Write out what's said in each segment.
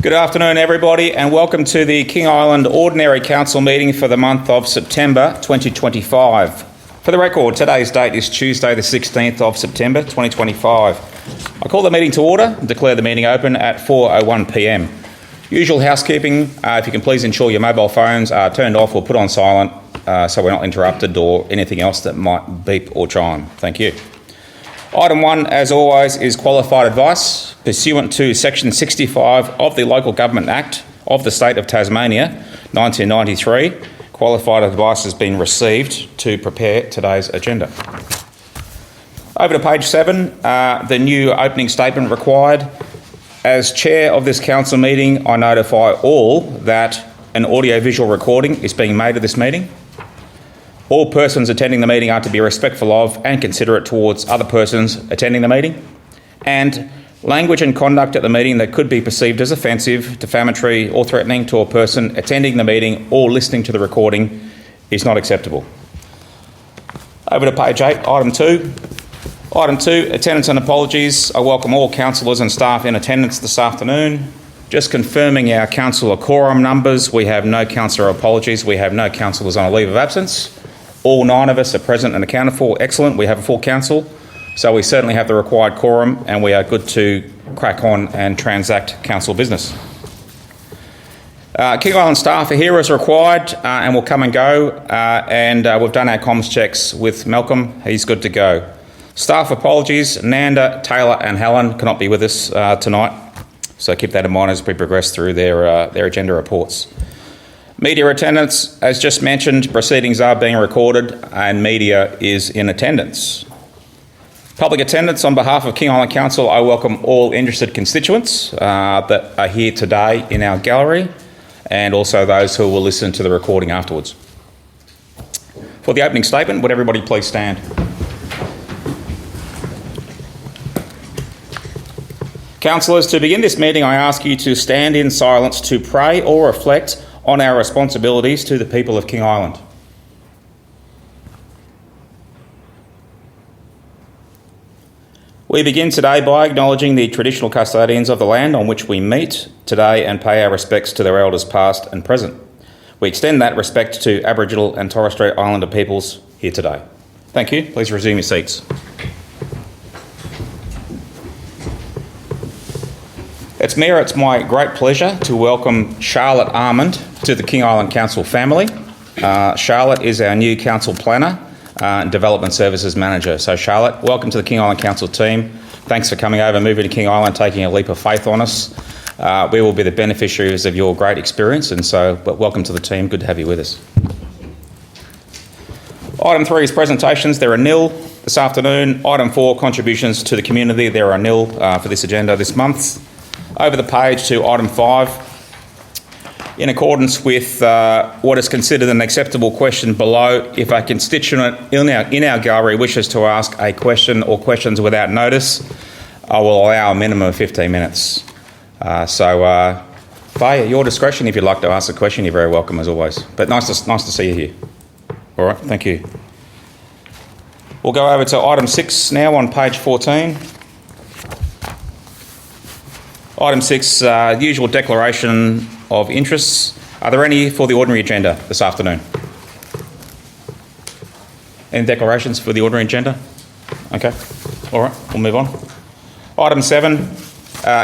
Good afternoon, everybody, and welcome to the King Island Ordinary Council meeting for the month of September 2025. For the record, today's date is Tuesday the 16th of September 2025. I call the meeting to order and declare the meeting open at 4:01 p.m. Usual housekeeping, if you can please ensure your mobile phones are turned off or put on silent so we're not interrupted or anything else that might beep or chime. Thank you. Item 1, as always, is qualified advice. Pursuant to Section 65 of the Local Government Act of the State of Tasmania, 1993, qualified advice has been received to prepare today's agenda. Over to page 7, the new opening statement required. As chair of this council meeting, I notify all that an audio-visual recording is being made of this meeting. All persons attending the meeting are to be respectful of and considerate towards other persons attending the meeting. And language and conduct at the meeting that could be perceived as offensive, defamatory or threatening to a person attending the meeting or listening to the recording is not acceptable. Over to page 8, item 2. Item 2, attendance and apologies. I welcome all councillors and staff in attendance this afternoon. Just confirming our councillor quorum numbers, we have no councillor apologies, we have no councillors on a leave of absence. All 9 of us are present and accounted for. Excellent, we have a full council. So we certainly have the required quorum and we are good to crack on and transact council business. King Island staff are here as required and will come and go and we've done our comms checks with Malcolm. He's good to go. Staff apologies, Nanda, Taylor and Helen cannot be with us tonight. So keep that in mind as we progress through their agenda reports. Media attendance, as just mentioned, proceedings are being recorded and media is in attendance. Public attendance, on behalf of King Island Council, I welcome all interested constituents that are here today in our gallery and also those who will listen to the recording afterwards. For the opening statement, would everybody please stand? Councillors, to begin this meeting, I ask you to stand in silence to pray or reflect on our responsibilities to the people of King Island. We begin today by acknowledging the traditional custodians of the land on which we meet today and pay our respects to their elders past and present. We extend that respect to Aboriginal and Torres Strait Islander peoples here today. Thank you. Please resume your seats. It's my great pleasure to welcome Charlotte Armand to the King Island Council family. Charlotte is our new council planner and development services manager. So Charlotte, welcome to the King Island Council team. Thanks for coming over, moving to King Island, taking a leap of faith on us. We will be the beneficiaries of your great experience, and so welcome to the team. Good to have you with us. Item 3 is presentations. There are nil this afternoon. Item 4, contributions to the community. There are nil for this agenda this month. Over the page to item 5. In accordance with what is considered an acceptable question below, if a constituent in our gallery wishes to ask a question or questions without notice, I will allow a minimum of 15 minutes. By your discretion, if you'd like to ask a question, you're very welcome as always. But nice to see you here. All right, thank you. We'll go over to item 6 now on page 14. Item 6, usual declaration of interests. Are there any for the ordinary agenda this afternoon? Any declarations for the ordinary agenda? Okay, all right, we'll move on. Item 7,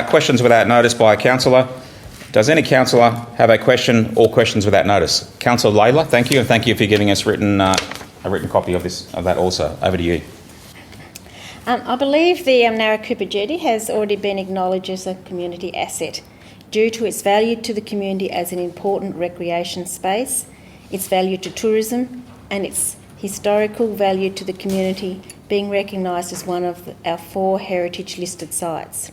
questions without notice by a councillor. Does any councillor have a question or questions without notice? Councillor Layla, thank you, and thank you for giving us a written copy of that also. Over to you. I believe the Narracoopa Jetty has already been acknowledged as a community asset due to its value to the community as an important recreation space, its value to tourism and its historical value to the community, being recognised as one of our 4 heritage listed sites.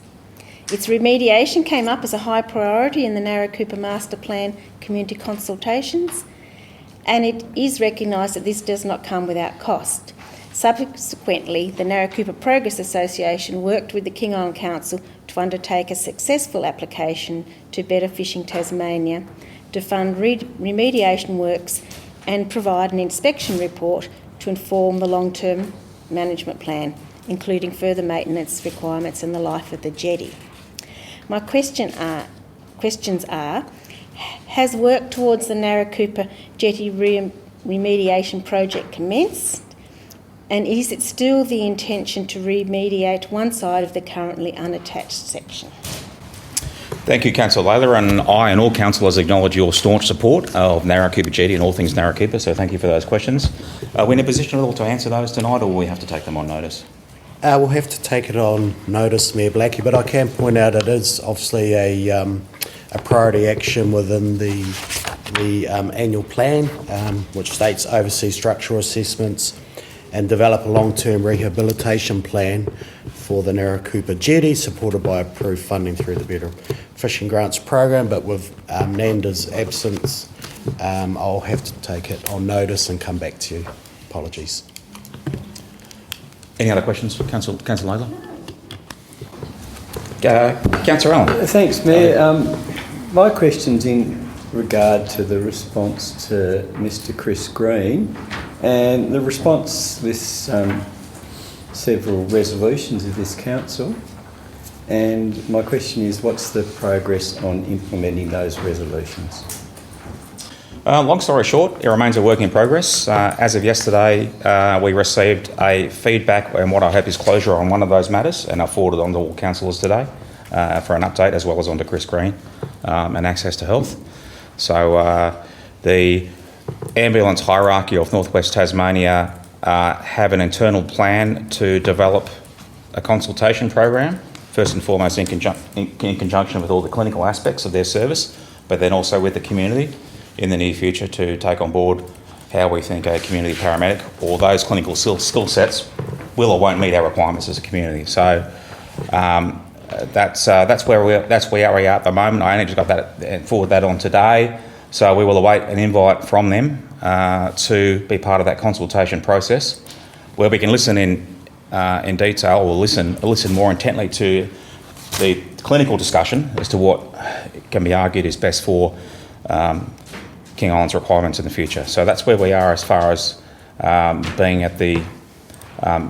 Its remediation came up as a high priority in the Narracoopa Master Plan community consultations, and it is recognised that this does not come without cost. Subsequently, the Narracoopa Progress Association worked with the King Island Council to undertake a successful application to Better Fishing Tasmania to fund remediation works and provide an inspection report to inform the long-term management plan, including further maintenance requirements and the life of the jetty. My questions are, has work towards the Narracoopa Jetty remediation project commenced? And is it still the intention to remediate one side of the currently unattached section? Thank you, Councillor Layla, and I and all councillors acknowledge your staunch support of Narracoopa Jetty and all things Narracoopa, so thank you for those questions. Are we in a position at all to answer those tonight, or will we have to take them on notice? We'll have to take it on notice, Mayor Blackie, but I can point out it is obviously a priority action within the annual plan, which states oversee structural assessments and develop a long-term rehabilitation plan for the Narracoopa Jetty, supported by approved funding through the Better Fishing Grants Program. But with Nanda's absence, I'll have to take it on notice and come back to you. Apologies. Any other questions, Councillor Layla? Councillor Allen. Thanks, Mayor. My question's in regard to the response to Mr. Chris Green, and the response lists several resolutions of this council, and my question is, what's the progress on implementing those resolutions? Long story short, it remains a work in progress. As of yesterday, we received a feedback and what I hope is closure on one of those matters, and I forwarded on to all councillors today for an update, as well as on to Chris Green and access to health. So the ambulance hierarchy of North West Tasmania have an internal plan to develop a consultation program, first and foremost in conjunction with all the clinical aspects of their service, but then also with the community in the near future to take on board how we think a community paramedic or those clinical skill sets will or won't meet our requirements as a community. So that's where we are at the moment. I only just got that and forward that on today. So we will await an invite from them to be part of that consultation process, where we can listen in detail, or listen more intently to the clinical discussion as to what can be argued is best for King Island's requirements in the future. So that's where we are as far as being at the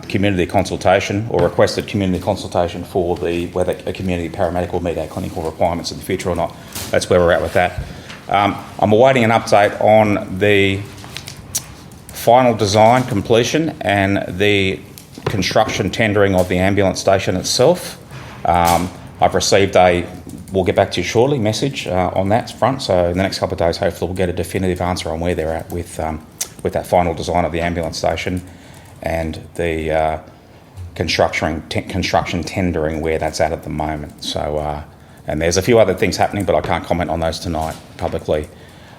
community consultation, or requested community consultation for whether a community paramedic will meet our clinical requirements in the future or not. That's where we're at with that. I'm awaiting an update on the final design completion and the construction tendering of the ambulance station itself. I've received we'll get back to you shortly, message on that front. So in the next couple of days, hopefully we'll get a definitive answer on where they're at with that final design of the ambulance station and the construction tendering, where that's at the moment. So and there's a few other things happening, but I can't comment on those tonight publicly.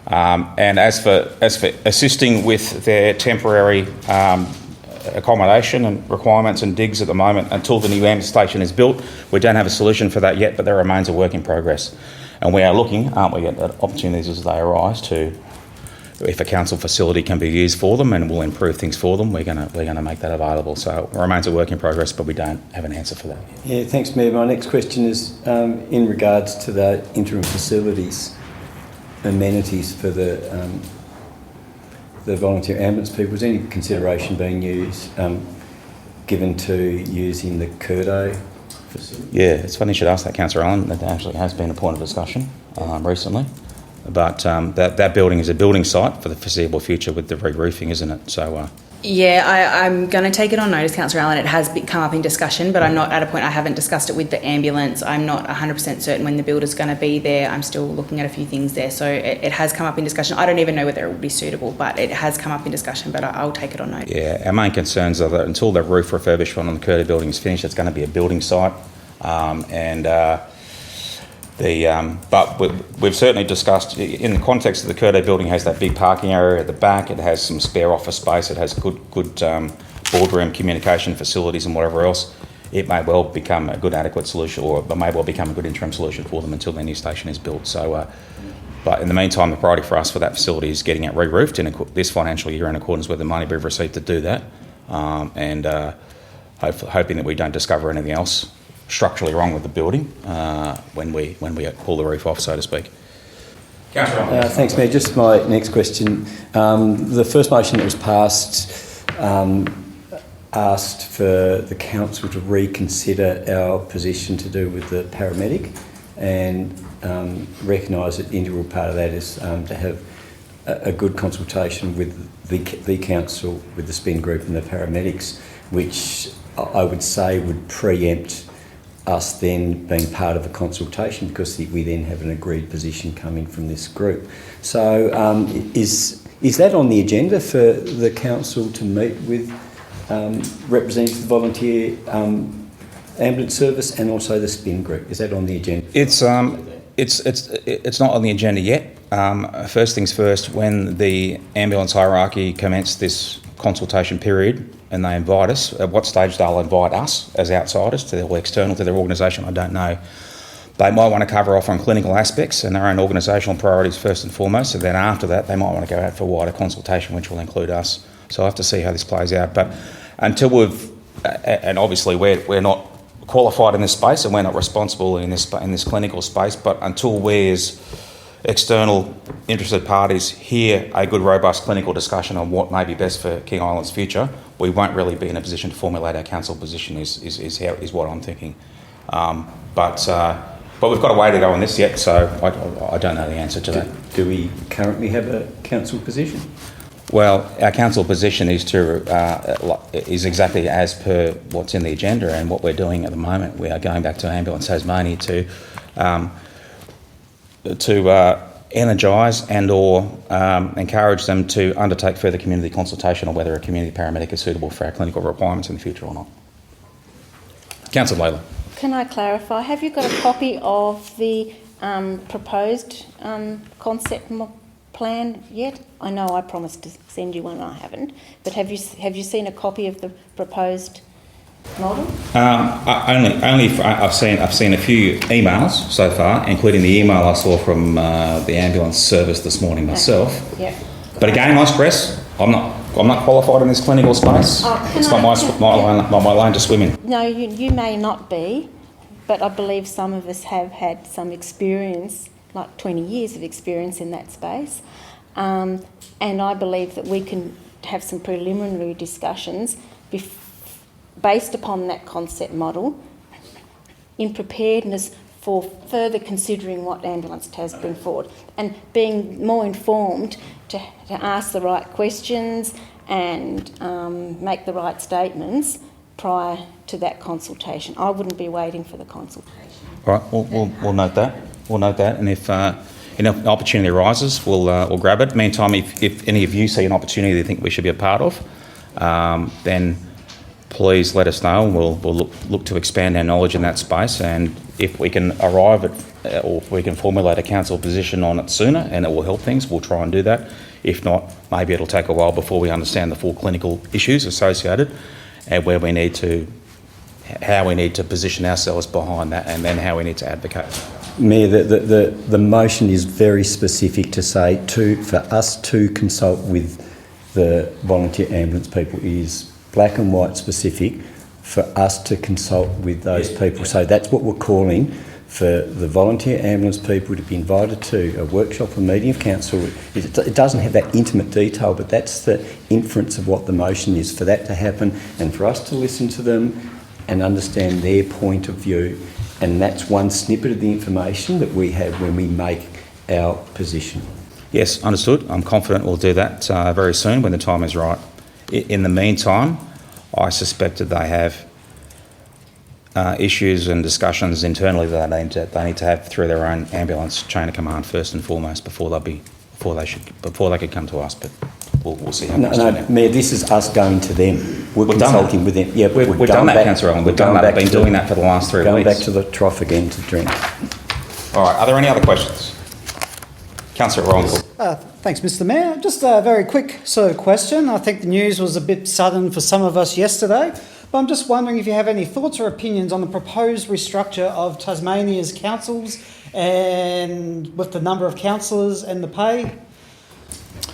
And as for assisting with their temporary accommodation and requirements and digs at the moment, until the new ambulance station is built, we don't have a solution for that yet, but there remains a work in progress. And we are looking, aren't we, at opportunities as they arise to, if a council facility can be used for them and will improve things for them, we're going to make that available. So it remains a work in progress, but we don't have an answer for that. Yeah, thanks, Mayor. My next question is in regards to the interim facilities, amenities for the volunteer ambulance people. Is any consideration being given to using the Curdo facility? Yeah, it's funny you should ask that, Councillor Allen. That actually has been a point of discussion recently. But that building is a building site for the foreseeable future with the re-roofing, isn't it? So Yeah, I'm going to take it on notice, Councillor Allen. It has come up in discussion, but I'm not at a point. I haven't discussed it with the ambulance. I'm not 100% certain when the builder's going to be there. I'm still looking at a few things there. So it has come up in discussion. I don't even know whether it would be suitable, but it has come up in discussion, but I'll take it on notice. yeah, our main concerns are that until the roof refurbishment on the Curdo building is finished, it's going to be a building site. But we've certainly discussed, in the context of the Curdo building, has that big parking area at the back. It has some spare office space. It has good boardroom communication facilities and whatever else. It may well become a good adequate solution, or it may well become a good interim solution for them until their new station is built. So, but in the meantime, the priority for us for that facility is getting it re-roofed in this financial year in accordance with the money we've received to do that, and hoping that we don't discover anything else structurally wrong with the building when we pull the roof off, so to speak. Thanks, Mayor. Just my next question. The first motion that was passed asked for the council to reconsider our position to do with the paramedic, and recognise that the integral part of that is to have a good consultation with the council, with the SPIN group and the paramedics, which I would say would preempt us then being part of a consultation, because we then have an agreed position coming from this group. So is that on the agenda for the council to meet with representatives of the volunteer ambulance service and also the SPIN group? Is that on the agenda? It's not on the agenda yet. First things first, when the ambulance hierarchy commenced this consultation period and they invite us, at what stage they'll invite us as outsiders to their external to their organisation, I don't know. They might want to cover off on clinical aspects and their own organisational priorities first and foremost, and then after that they might want to go out for a wider consultation which will include us. So I have to see how this plays out. But until we've, and obviously we're not qualified in this space and we're not responsible in this clinical space, but until we as external interested parties hear a good robust clinical discussion on what may be best for King Island's future, we won't really be in a position to formulate our council position is what I'm thinking. But we've got a way to go on this yet, so I don't know the answer to that. Do we currently have a council position? Well, our council position is exactly as per what's in the agenda and what we're doing at the moment. We are going back to Ambulance Tasmania to energise and or encourage them to undertake further community consultation on whether a community paramedic is suitable for our clinical requirements in the future or not. Councillor Layla. Can I clarify? Have you got a copy of the proposed concept plan yet? I know I promised to send you one, I haven't. But have you seen a copy of the proposed model? I've seen a few emails so far, including the email I saw from the ambulance service this morning myself. Yeah. But again, I stress, I'm not qualified in this clinical space. It's not my lane to swim in. No, you may not be, but I believe some of us have had some experience, like 20 years of experience in that space. And I believe that we can have some preliminary discussions based upon that concept model in preparedness for further considering what Ambulance Tas bring forward and being more informed to ask the right questions and make the right statements prior to that consultation. I wouldn't be waiting for the consultation. All right, we'll note that. We'll note that, and if an opportunity arises, we'll grab it. Meantime, if any of you see an opportunity that you think we should be a part of, then please let us know, and we'll look to expand our knowledge in that space. And if we can arrive at, or if we can formulate a council position on it sooner, and it will help things, we'll try and do that. If not, maybe it'll take a while before we understand the full clinical issues associated, and how we need to position ourselves behind that, and then how we need to advocate. Mayor, the motion is very specific to say for us to consult with the volunteer ambulance people. It is black and white specific for us to consult with those people. So that's what we're calling for the volunteer ambulance people to be invited to a workshop or meeting of council. It doesn't have that intimate detail, but that's the inference of what the motion is, for that to happen and for us to listen to them and understand their point of view. And that's one snippet of the information that we have when we make our position. Yes, understood. I'm confident we'll do that very soon when the time is right. In the meantime, I suspect that they have issues and discussions internally that they need to have through their own ambulance chain of command first and foremost before they could come to us. But we'll see how. No, Mayor, this is us going to them. We're consulting with them. Yeah, we've done that, Councillor Allen. We've done that. We've been doing that for the last 3 weeks. Going back to the trough again to drink. All right. Are there any other questions? Councillor Ronco. Thanks, Mr. Mayor. Just a very quick sort of question. I think the news was a bit sudden for some of us yesterday, but I'm just wondering if you have any thoughts or opinions on the proposed restructure of Tasmania's councils and with the number of councillors and the pay.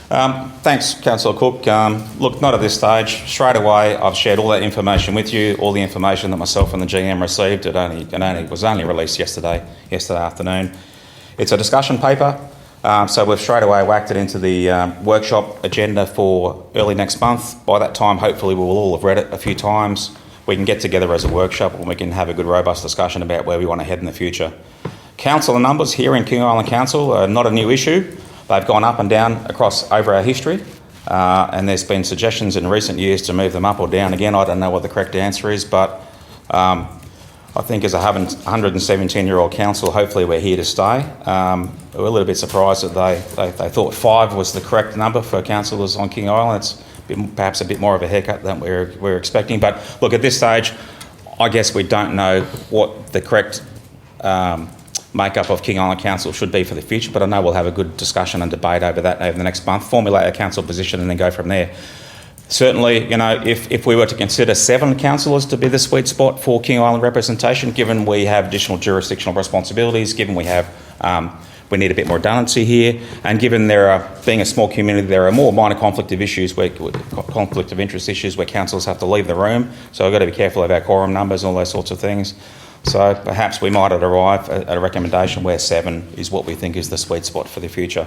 Thanks, Councillor Cook. Look, not at this stage. Straight away, I've shared all that information with you, all the information that myself and the GM received. It was only released yesterday afternoon. It's a discussion paper. So we've straight away whacked it into the workshop agenda for early next month. By that time, hopefully we will all have read it a few times. We can get together as a workshop and we can have a good, robust discussion about where we want to head in the future. councillor numbers here in King Island Council are not a new issue. They've gone up and down across over our history, and there's been suggestions in recent years to move them up or down again. I don't know what the correct answer is, but I think as a 117-year-old council, hopefully we're here to stay. We're a little bit surprised that they thought 5 was the correct number for councillors on King Island. It's perhaps a bit more of a haircut than we're expecting. But look, at this stage, I guess we don't know what the correct makeup of King Island Council should be for the future, but I know we'll have a good discussion and debate over that over the next month, formulate a council position and then go from there. Certainly, you know, if we were to consider 7 councillors to be the sweet spot for King Island representation, given we have additional jurisdictional responsibilities, given we have we need a bit more redundancy here, and given being a small community, there are more minor conflict of interest issues where councillors have to leave the room. So we've got to be careful of our quorum numbers and all those sorts of things. So perhaps we might arrive at a recommendation where 7 is what we think is the sweet spot for the future.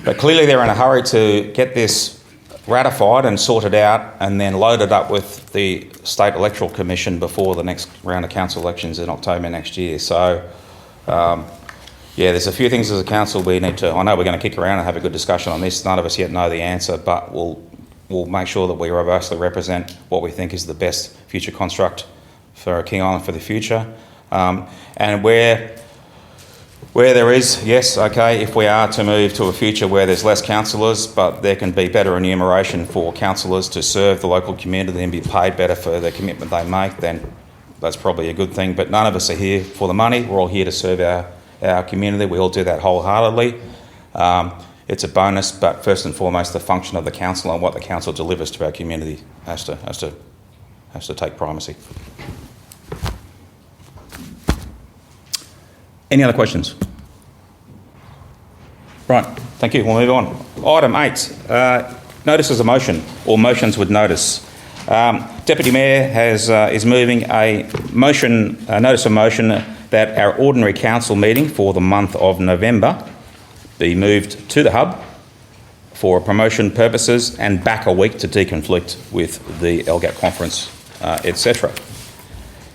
But clearly they're in a hurry to get this ratified and sorted out and then loaded up with the State Electoral Commission before the next round of council elections in October next year. So, yeah, there's a few things as a council we need to... I know we're going to kick around and have a good discussion on this. None of us yet know the answer, but we'll make sure that we robustly represent what we think is the best future construct for King Island for the future. And where there is, yes, okay, if we are to move to a future where there's less councillors, but there can be better remuneration for councillors to serve the local community and be paid better for the commitment they make, then that's probably a good thing. But none of us are here for the money. We're all here to serve our community. We all do that wholeheartedly. It's a bonus, but first and foremost, the function of the council and what the council delivers to our community has to take primacy. Any other questions? Right, thank you. We'll move on. Item 8, notices of motion or motions with notice. Deputy Mayor is moving a notice of motion that our ordinary council meeting for the month of November be moved to the hub for promotion purposes and back a week to deconflict with the LGAT conference, etc.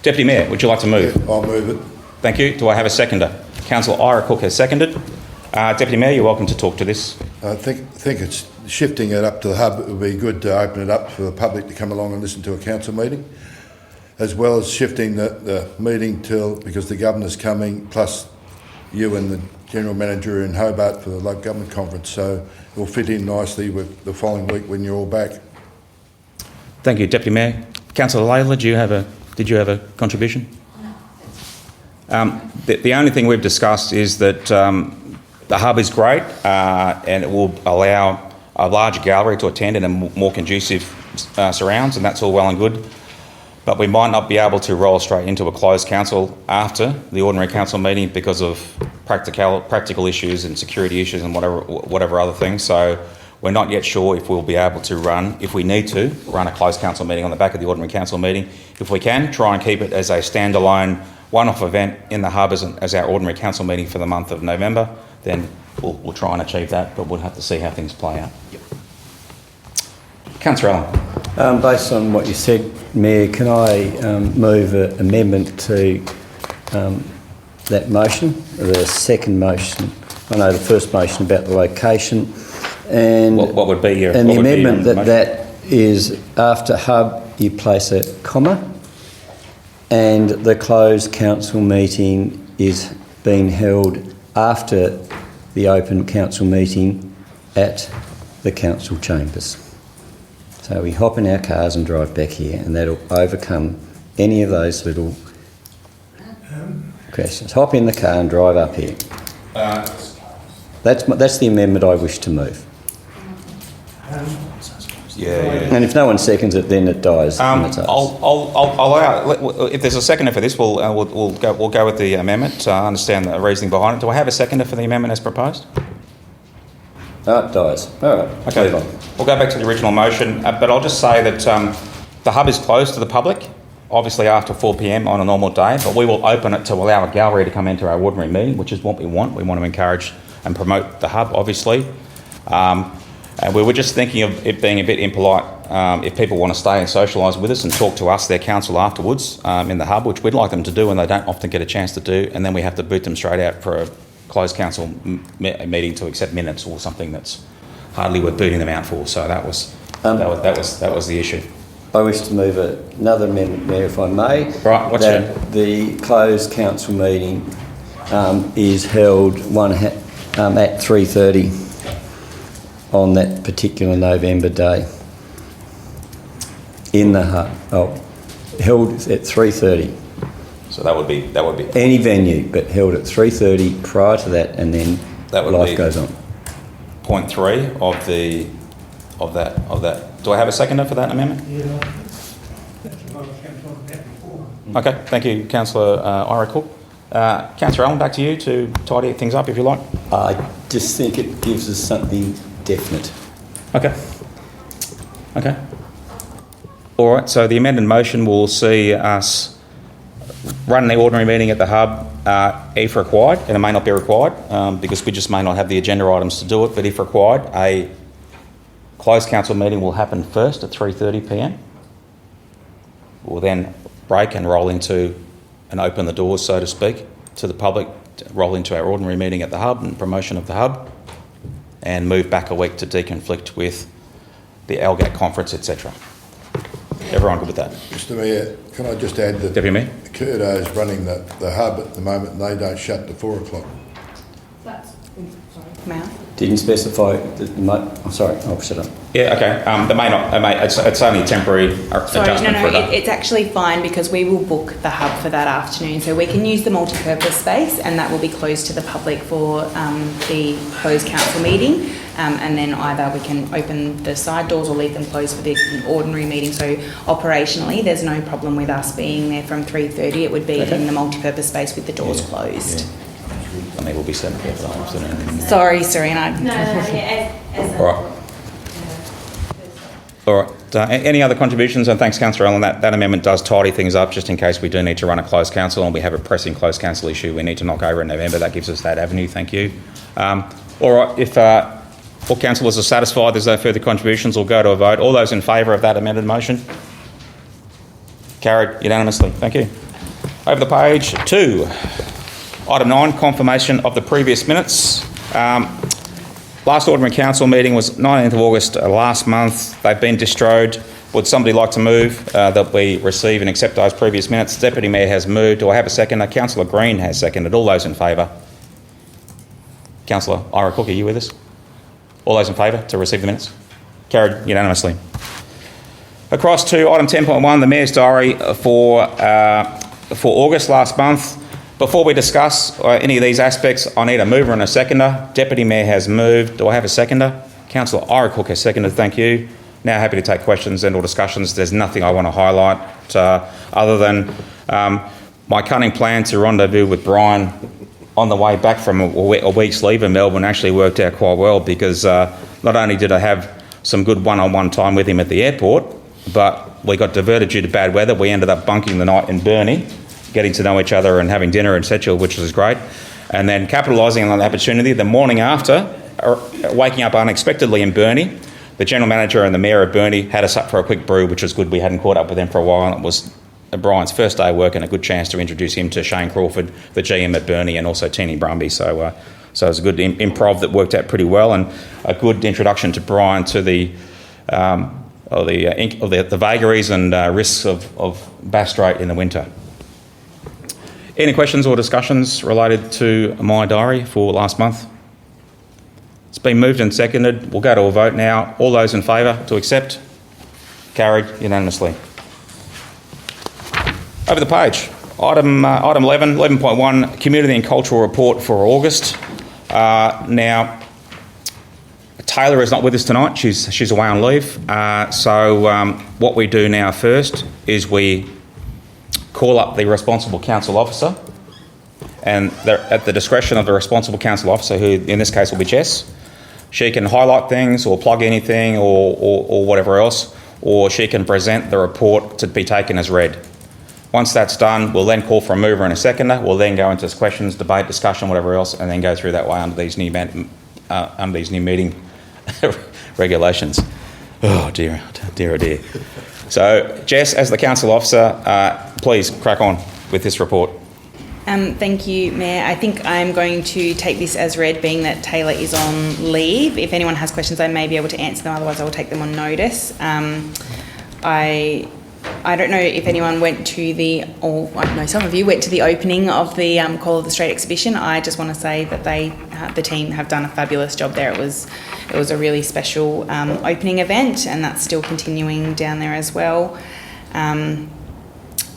Deputy Mayor, would you like to move? Yeah, I'll move it. Thank you. Do I have a seconder? Councillor Ira Cook has seconded. Deputy Mayor, you're welcome to talk to this. I think it's shifting it up to the hub. It would be good to open it up for the public to come along and listen to a council meeting, as well as shifting the meeting because the governor's coming, plus you and the General Manager in Hobart for the local government conference. So it will fit in nicely with the following week when you're all back. Thank you, Deputy Mayor. Councillor Layla, did you have a contribution? The only thing we've discussed is that the hub is great and it will allow a larger gallery to attend in a more conducive surrounds, and that's all well and good. But we might not be able to roll straight into a closed council after the ordinary council meeting because of practical issues and security issues and whatever other things. So we're not yet sure if we'll be able to if we need to, run a closed council meeting on the back of the ordinary council meeting. If we can, try and keep it as a standalone one-off event in the hub as our ordinary council meeting for the month of November, then we'll try and achieve that, but we'll have to see how things play out. Yep. Councillor Allen. Based on what you said, Mayor, can I move an amendment to that motion, the second motion? I know the first motion about the location, and what would be your... And the amendment that is after hub, you place a comma, and the closed council meeting is being held after the open council meeting at the council chambers. So we hop in our cars and drive back here, and that'll overcome any of those little questions. Hop in the car and drive up here. That's the amendment I wish to move. Yeah. And if no one seconds it, then it dies. I'll allow. If there's a seconder for this, we'll go with the amendment. I understand the reasoning behind it. Do I have a seconder for the amendment as proposed? Oh, it dies. All right. Okay. We'll go back to the original motion, but I'll just say that the hub is closed to the public, obviously after 4 p.m. on a normal day, but we will open it to allow a gallery to come into our ordinary meeting, which is what we want. We want to encourage and promote the hub, obviously. And we were just thinking of it being a bit impolite if people want to stay and socialise with us and talk to us, their council, afterwards in the hub, which we'd like them to do and they don't often get a chance to do, and then we have to boot them straight out for a closed council meeting to accept minutes or something that's hardly worth booting them out for. So that was the issue. I wish to move another amendment, Mayor, if I may. Right, what's that the closed council meeting is held at 3:30 on that particular November day in the hub. Held at 3:30. So that would be Any venue, but held at 3:30 prior to that, and then That would life be- goes on. point 3 of that. Do I have a seconder for that amendment? Okay, thank you, Councillor Ira Cook. Councillor Allen, back to you to tidy things up if you like. I just think it gives us something definite. Okay. All right, so the amended motion will see us run the ordinary meeting at the hub if required, and it may not be required because we just may not have the agenda items to do it, but if required, a closed council meeting will happen first at 3:30 p.m. We'll then break and roll into and open the doors, so to speak, to the public, roll into our ordinary meeting at the hub and promotion of the hub, and move back a week to deconflict with the LGAT conference, etc. Everyone good with that? Mr Mayor, can I just add that Deputy Mayor? Curdo is running the hub at the moment and they don't shut till 4 o'clock. May I? Didn't specify. I'm sorry, I'll shut up. Yeah, okay. It's only a temporary Sorry, adjustment for that. it's actually fine because we will book the hub for that afternoon. So we can use the multi-purpose space and that will be closed to the public for the closed council meeting. And then either we can open the side doors or leave them closed for the ordinary meeting. So operationally, there's no problem with us being there from 3:30. It would be in the multi-purpose space with the doors closed. I mean, we'll be set up for that afternoon. Sorry, Serena. All right. All right. Any other contributions? And thanks, Councillor Allen. That amendment does tidy things up just in case we do need to run a closed council and we have a pressing closed council issue we need to knock over in November. That gives us that avenue. Thank you. All right. If all councillors are satisfied, there's no further contributions, we'll go to a vote. All those in favour of that amended motion? Carried unanimously. Thank you. Over the page, 2. Item 9, confirmation of the previous minutes. Last ordinary council meeting was 19th of August last month. They've been distrode. Would somebody like to move that we receive and accept those previous minutes? The Deputy Mayor has moved. Do I have a seconder? Councillor Green has seconded. All those in favour? Councillor Ira Cook, are you with us? All those in favour to receive the minutes? Carried unanimously. Across to item 10.1, the Mayor's diary for August last month. Before we discuss any of these aspects, I need a mover and a seconder. Deputy Mayor has moved. Do I have a seconder? Councillor Ira Cook has seconded. Thank you. Now happy to take questions and or discussions. There's nothing I want to highlight other than my cunning plan to rendezvous with Brian on the way back from a week's leave in Melbourne actually worked out quite well because not only did I have some good one-on-one time with him at the airport, but we got diverted due to bad weather. We ended up bunking the night in Burnie, getting to know each other and having dinner in Setchell, which was great. And then capitalising on the opportunity, the morning after, waking up unexpectedly in Burnie, the General Manager and the Mayor of Burnie had us up for a quick brew, which was good. We hadn't caught up with them for a while. It was Brian's first day of work and a good chance to introduce him to Shane Crawford, the GM at Burnie, and also Teeny Brumby. So it was a good improv that worked out pretty well, and a good introduction to Brian to the vagaries and risks of Bass Strait in the winter. Any questions or discussions related to my diary for last month? It's been moved and seconded. We'll go to a vote now. All those in favour to accept? Carried unanimously. Over the page, item 11.1, Community and Cultural Report for August. Now, Taylor is not with us tonight. She's away on leave. So what we do now first is we call up the responsible council officer, and at the discretion of the responsible council officer, who in this case will be Jess, she can highlight things or plug anything or whatever else, or she can present the report to be taken as read. Once that's done, we'll then call for a mover and a seconder. We'll then go into questions, debate, discussion, whatever else, and then go through that way under these new meeting regulations. Oh dear, dear, oh dear. So, Jess, as the council officer, please crack on with this report. Thank you, Mayor. I think I'm going to take this as read, being that Taylor is on leave. If anyone has questions, I may be able to answer them. Otherwise, I will take them on notice. I don't know if anyone went to some of you went to the opening of the Call of the Strait exhibition. I just want to say that the team have done a fabulous job there. It was a really special opening event, and that's still continuing down there as well.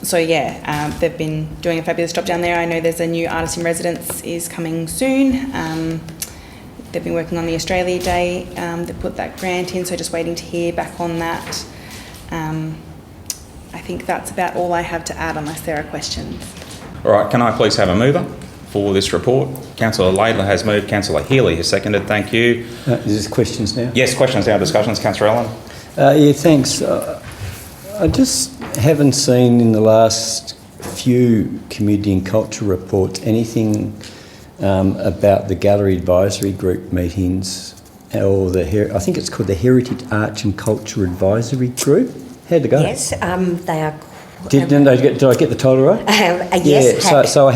They've been doing a fabulous job down there. I know there's a new artist in residence is coming soon. They've been working on the Australia Day. They put that grant in, so just waiting to hear back on that. I think that's about all I have to add, unless there are questions. All right, can I please have a mover for this report? Councillor Laidler has moved. Councillor Healy has seconded. Thank you. Is this questions now? Yes, questions now, discussions. Councillor Allen. Yeah, thanks. I just haven't seen in the last few community and culture reports anything about the Gallery Advisory Group meetings, or I think it's called the Heritage Arts and Culture Advisory Group. How'd it go? Yes, they are. Did I get the title right? Yes. Yeah. So I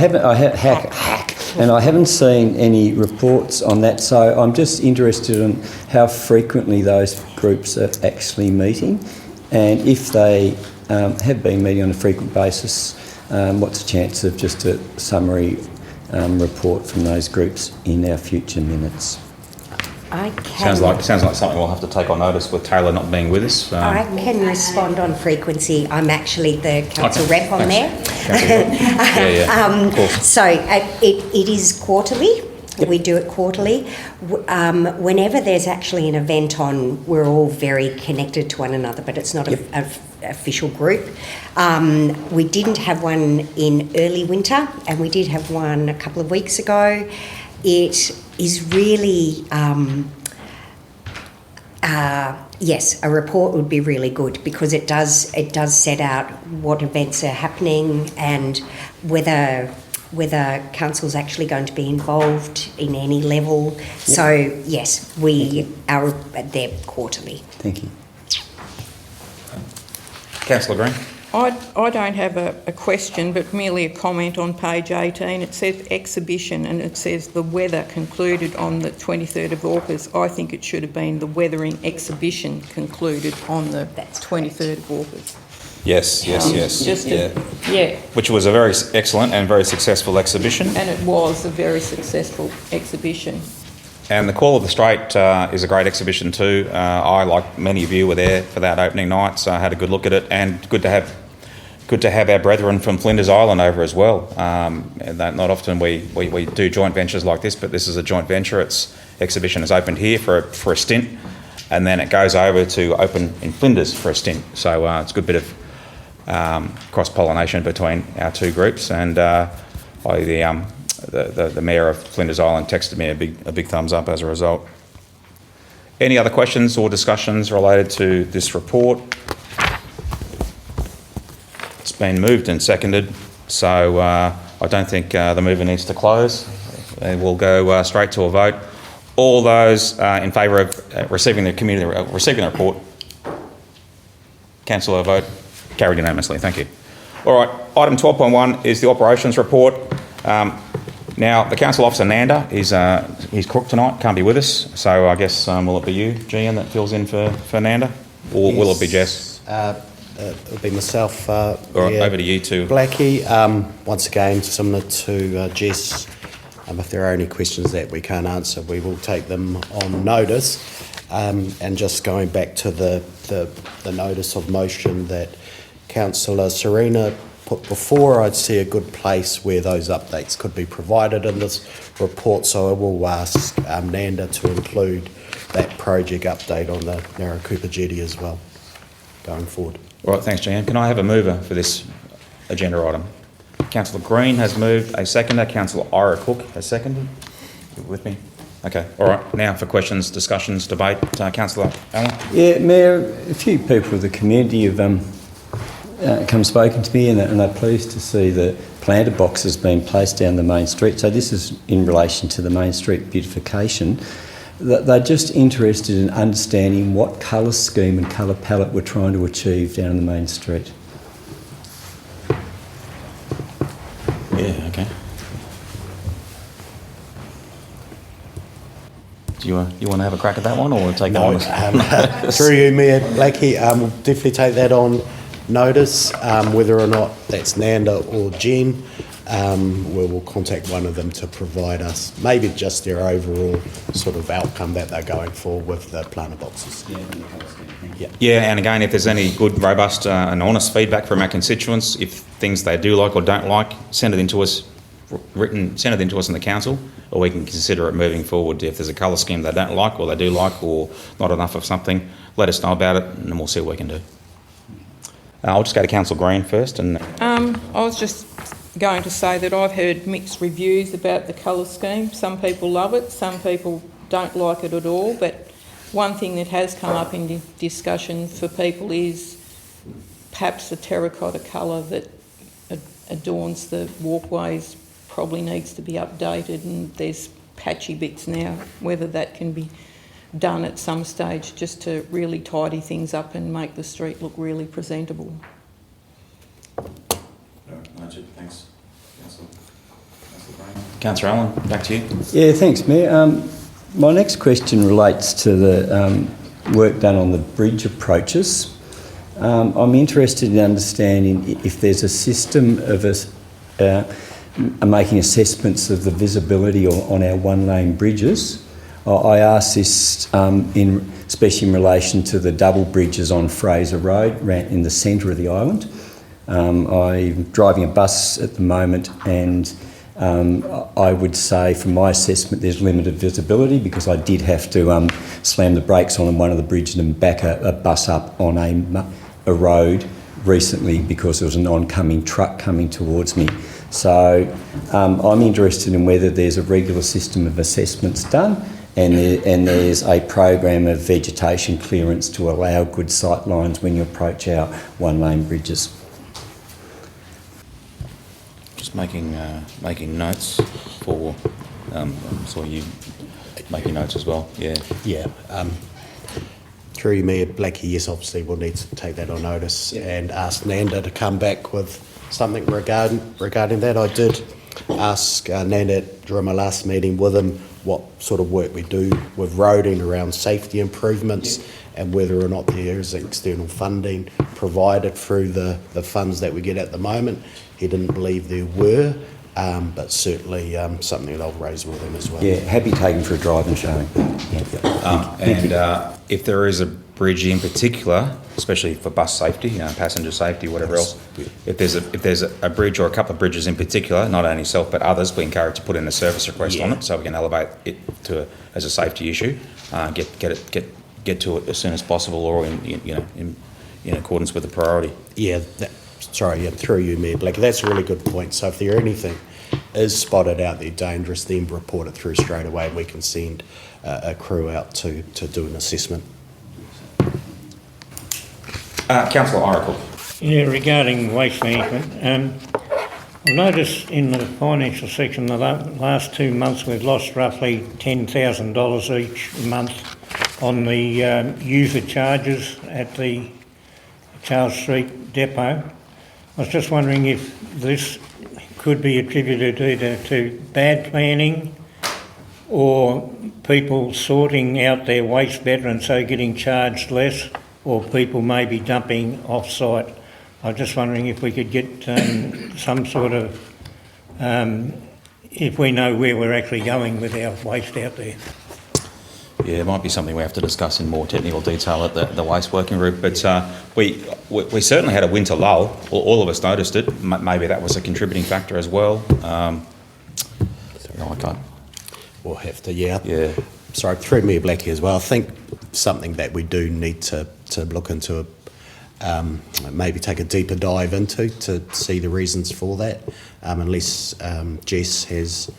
haven't seen any reports on that. So I'm just interested in how frequently those groups are actually meeting, and if they have been meeting on a frequent basis, what's the chance of just a summary report from those groups in our future minutes? I can. Sounds like something we'll have to take on notice with Taylor not being with us. I can respond on frequency. I'm actually the council rep on there. Cool. So it is quarterly. Yep. We do it quarterly. Whenever there's actually an event on, we're all very connected to one another, but it's not an official group. We didn't have one in early winter, and we did have one a couple of weeks ago. It is really, yes, a report would be really good, because it does set out what events are happening and whether council's actually going to be involved in any level. Yep. So yes, they're quarterly. Thank you. Councillor Green. I don't have a question, but merely a comment on page 18. It says exhibition, and it says the weather concluded on the 23rd of August. I think it should have been the weathering exhibition concluded on the 23rd of August. Yes. Yeah. Which was a very excellent and very successful exhibition. And it was a very successful exhibition. And the Call of the Strait is a great exhibition too. I, like many of you, were there for that opening night, so I had a good look at it, and good to have our brethren from Flinders Island over as well. And that not often we do joint ventures like this, but this is a joint venture. Its exhibition is opened here for a stint, and then it goes over to open in Flinders for a stint. So it's a good bit of cross-pollination between our two groups, and the Mayor of Flinders Island texted me a big thumbs up as a result. Any other questions or discussions related to this report? It's been moved and seconded, so I don't think the mover needs to close. We'll go straight to a vote. All those in favour of receiving the report, cancel our vote. Carried unanimously. Thank you. All right. Item 12.1 is the operations report. Now, the council officer, Nanda, he's cooked tonight, can't be with us, so I guess will it be you, Gian, that fills in for Nanda? Or will it be Jess? It'll be myself. All right, over to you too. Blackie, once again, similar to Jess, if there are any questions that we can't answer, we will take them on notice. And just going back to the notice of motion that Councillor Serena put before, I'd see a good place where those updates could be provided in this report, so I will ask Nanda to include that project update on the Narrow Cooper Jetty as well, going forward. All right, thanks, Jan. Can I have a mover for this agenda item? Councillor Green has moved, a seconder. Councillor Ira Cook has seconded. You with me? Okay, all right. Now for questions, discussions, debate. Councillor Allen? Yeah, Mayor, a few people of the community have come spoken to me, and they're pleased to see the planter boxes being placed down the main street. So this is in relation to the main street beautification. They're just interested in understanding what colour scheme and colour palette we're trying to achieve down the main street. Yeah, okay. Do you want to have a crack at that one, or take that No, one? through you, Mayor Blackie, we'll definitely take that on notice, whether or not that's Nanda or Jen. We will contact one of them to provide us maybe just their overall sort of outcome that they're going for with the planter boxes. Yeah, and again, if there's any good, robust and honest feedback from our constituents, if things they do like or don't like, send it in to us send it in to us in the council, or we can consider it moving forward. If there's a colour scheme they don't like, or they do like, or not enough of something, let us know about it and then we'll see what we can do. I'll just go to Councillor Green first. And I was just going to say that I've heard mixed reviews about the colour scheme. Some people love it, some people don't like it at all, but one thing that has come up in discussion for people is perhaps the terracotta colour that adorns the walkways probably needs to be updated, and there's patchy bits now, whether that can be done at some stage just to really tidy things up and make the street look really presentable. Thanks. Councillor Allen, back to you. Yeah, thanks, Mayor. My next question relates to the work done on the bridge approaches. I'm interested in understanding if there's a system of making assessments of the visibility on our one-lane bridges. I ask this especially in relation to the double bridges on Fraser Road in the centre of the island. I'm driving a bus at the moment, and I would say from my assessment there's limited visibility, because I did have to slam the brakes on one of the bridges and back a bus up on a road recently because there was an oncoming truck coming towards me. So I'm interested in whether there's a regular system of assessments done, and there's a program of vegetation clearance to allow good sight lines when you approach our one-lane bridges. Just making notes for. Saw you making notes as well. Yeah. Yeah. Through you, Mayor Blackie, yes, obviously we'll need to take that on notice and ask Nanda to come back with something regarding that. I did ask Nanda during my last meeting with him what sort of work we do with roading around safety improvements, and whether or not there is external funding provided through the funds that we get at the moment. He didn't believe there were, but certainly something that I'll raise with him as well. Yeah, happy taking for a drive and showing. If there is a bridge in particular, especially for bus safety, passenger safety, whatever else, if there's a bridge or a couple of bridges in particular, not only self but others, we encourage to put in a service request on it, so we can elevate it as a safety issue, get to it as soon as possible, or in accordance with the priority. Yeah, through you, Mayor Blackie. That's a really good point. So if there anything is spotted out there dangerous, then report it through straight away, and we can send a crew out to do an assessment. Councillor Oracle. Yeah, regarding waste management, I've noticed in the financial section the last 2 months we've lost roughly $10,000 each month on the user charges at the Charles Street depot. I was just wondering if this could be attributed either to bad planning or people sorting out their waste better and so getting charged less, or people maybe dumping off-site. I was just wondering if we could get some sort of, if we know where we're actually going with our waste out there. Yeah, it might be something we have to discuss in more technical detail at the waste working group, but we certainly had a winter lull. All of us noticed it. Maybe that was a contributing factor as well. We'll have to, yeah. Sorry, through Mayor Blackie as well. I think something that we do need to look into, maybe take a deeper dive into to see the reasons for that, unless Jess has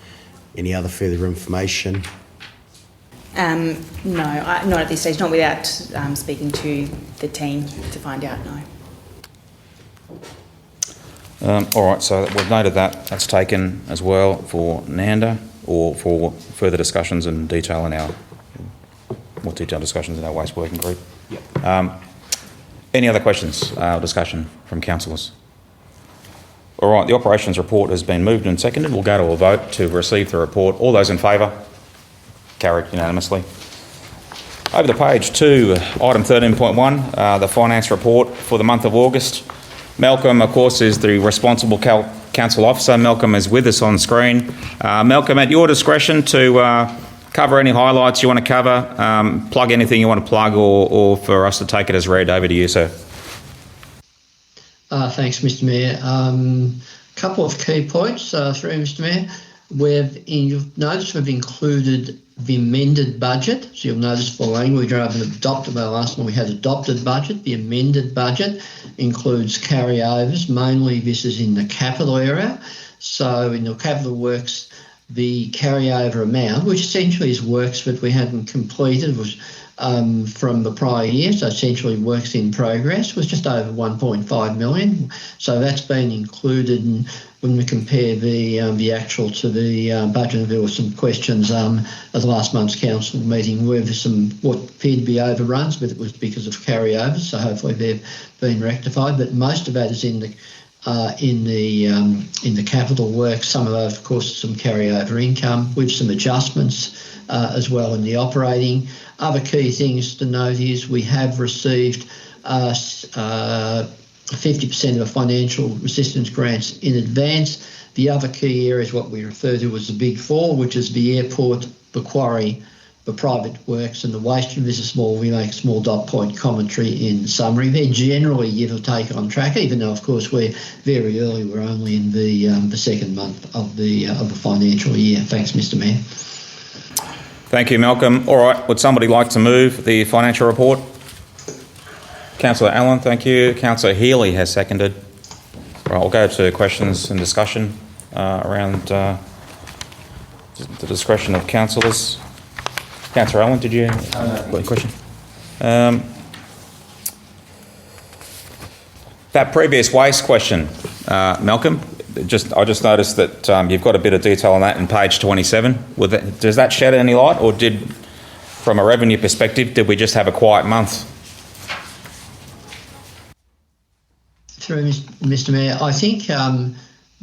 any other further information. No, not at this stage, not without speaking to the team to find out, no. All right, so we've noted that. That's taken as well for Nanda, or for further discussions and detail in our more detailed discussions in our waste working group. Any other questions or discussion from councillors? All right, the operations report has been moved and seconded. We'll go to a vote to receive the report. All those in favour? Carried unanimously. Over to page 2, item 13.1, the finance report for the month of August. Malcolm, of course, is the responsible council officer. Malcolm is with us on screen. Malcolm, at your discretion to cover any highlights you want to cover, plug anything you want to plug, or for us to take it as read. Over to you, sir. Thanks, Mr. Mayor. Couple of key points through, Mr. Mayor. You've noticed we've included the amended budget. So you'll notice the language rather than adopted. The last one we had adopted budget. The amended budget includes carryovers. Mainly this is in the capital area. So in the capital works, the carryover amount, which essentially is works that we hadn't completed, was from the prior year, so essentially works in progress, was just over 1.5 million. So that's been included, and when we compare the actual to the budget, there were some questions at the last month's council meeting where there's some what appeared to be overruns, but it was because of carryovers, so hopefully they've been rectified. But most of that is in the capital works. Some of those, of course, some carryover income with some adjustments as well in the operating. Other key things to note is we have received 50% of the financial assistance grants in advance. The other key area is what we refer to as the Big Four, which is the airport, the quarry, the private works and the waste. This is small. We make a small dot point commentary in summary. They're generally give or take on track, even though, of course, we're very early. We're only in the second month of the financial year. Thanks, Mr. Mayor. Thank you, Malcolm. All right, would somebody like to move the financial report? Councillor Allen, thank you. Councillor Healy has seconded. All right, I'll go to questions and discussion around the discretion of councillors. Councillor Allen, did you have a question? That previous waste question, Malcolm, I just noticed that you've got a bit of detail on that in page 27. Does that shed any light, or from a revenue perspective, did we just have a quiet month? Through Mr. Mayor, I think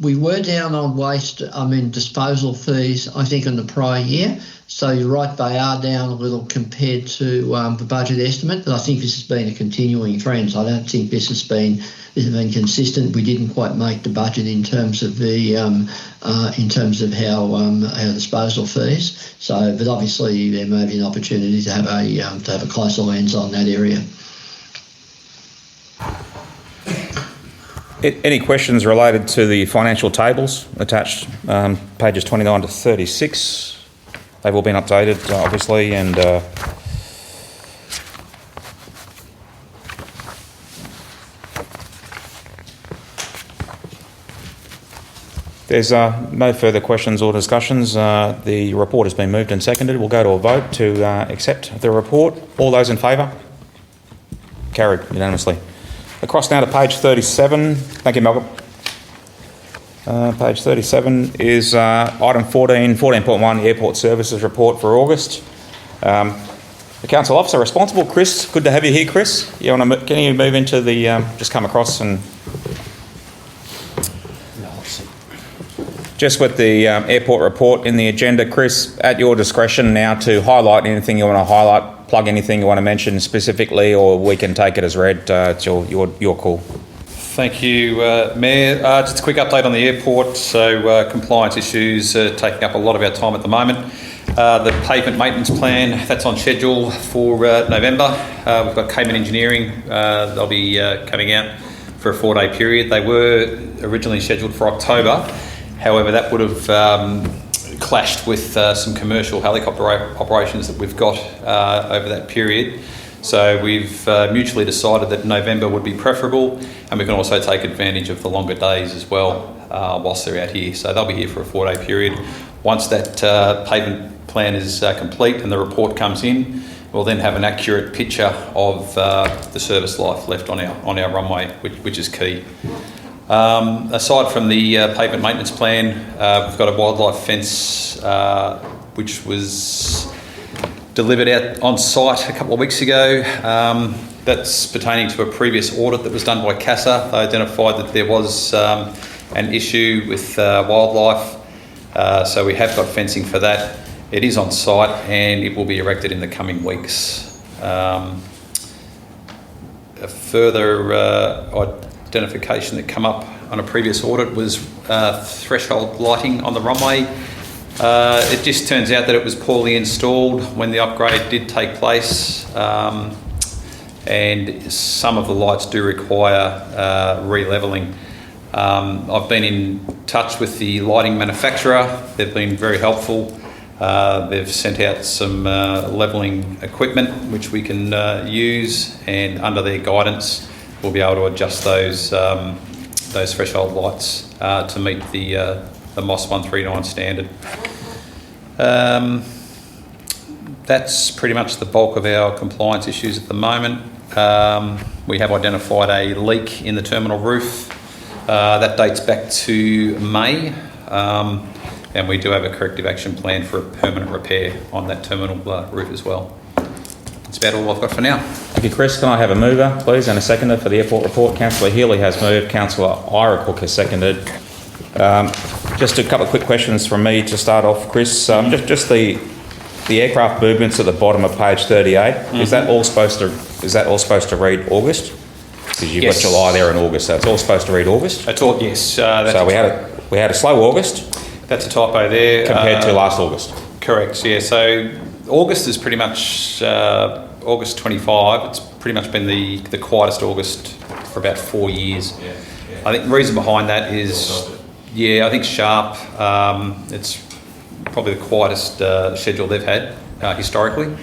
we were down on waste, disposal fees, I think, in the prior year. So you're right, they are down a little compared to the budget estimate, but I think this has been a continuing trend. So I don't think this has been consistent. We didn't quite make the budget in terms of how disposal fees. So, but obviously there may be an opportunity to have a closer lens on that area. Any questions related to the financial tables attached, pages 29 to 36? They've all been updated, obviously, and there's no further questions or discussions. The report has been moved and seconded. We'll go to a vote to accept the report. All those in favour? Carried unanimously. Across now to page 37. Thank you, Malcolm. Page 37 is item 14.1, Airport Services Report for August. The Council Officer responsible, Chris. Good to have you here, Chris. Can you move into the, just come across and... Just with the airport report in the agenda, Chris, at your discretion now to highlight anything you want to highlight, plug anything you want to mention specifically, or we can take it as read. It's your call. Thank you, Mayor. Just a quick update on the airport. So compliance issues are taking up a lot of our time at the moment. The pavement maintenance plan, that's on schedule for November. We've got Cayman Engineering. They'll be coming out for a 4-day period. They were originally scheduled for October. However, that would have clashed with some commercial helicopter operations that we've got over that period. So we've mutually decided that November would be preferable, and we can also take advantage of the longer days as well whilst they're out here. So they'll be here for a 4-day period. Once that pavement plan is complete and the report comes in, we'll then have an accurate picture of the service life left on our runway, which is key. Aside from the pavement maintenance plan, we've got a wildlife fence which was delivered out on site a couple of weeks ago. That's pertaining to a previous audit that was done by CASA. They identified that there was an issue with wildlife, so we have got fencing for that. It is on site and it will be erected in the coming weeks. A further identification that come up on a previous audit was threshold lighting on the runway. It just turns out that it was poorly installed when the upgrade did take place, and some of the lights do require re-levelling. I've been in touch with the lighting manufacturer. They've been very helpful. They've sent out some levelling equipment which we can use, and under their guidance we'll be able to adjust those threshold lights to meet the MOS 139 standard. That's pretty much the bulk of our compliance issues at the moment. We have identified a leak in the terminal roof. That dates back to May. And we do have a corrective action plan for a permanent repair on that terminal roof as well. That's about all I've got for now. Thank you, Chris. Can I have a mover, please, and a seconder for the airport report? Councillor Healy has moved. Councillor Iracook has seconded. Just a couple of quick questions from me to start off, Chris. Just the aircraft movements at the bottom of page 38. Is that all supposed to read August? Because you've got July there and August, so it's all supposed to read August. It's all, yes. So we had a slow August. That's a typo there. Compared to last August. Correct, yeah. So August is pretty much, August 25, it's pretty much been the quietest August for about 4 years. I think the reason behind that is, I think Sharp, it's probably the quietest schedule they've had historically.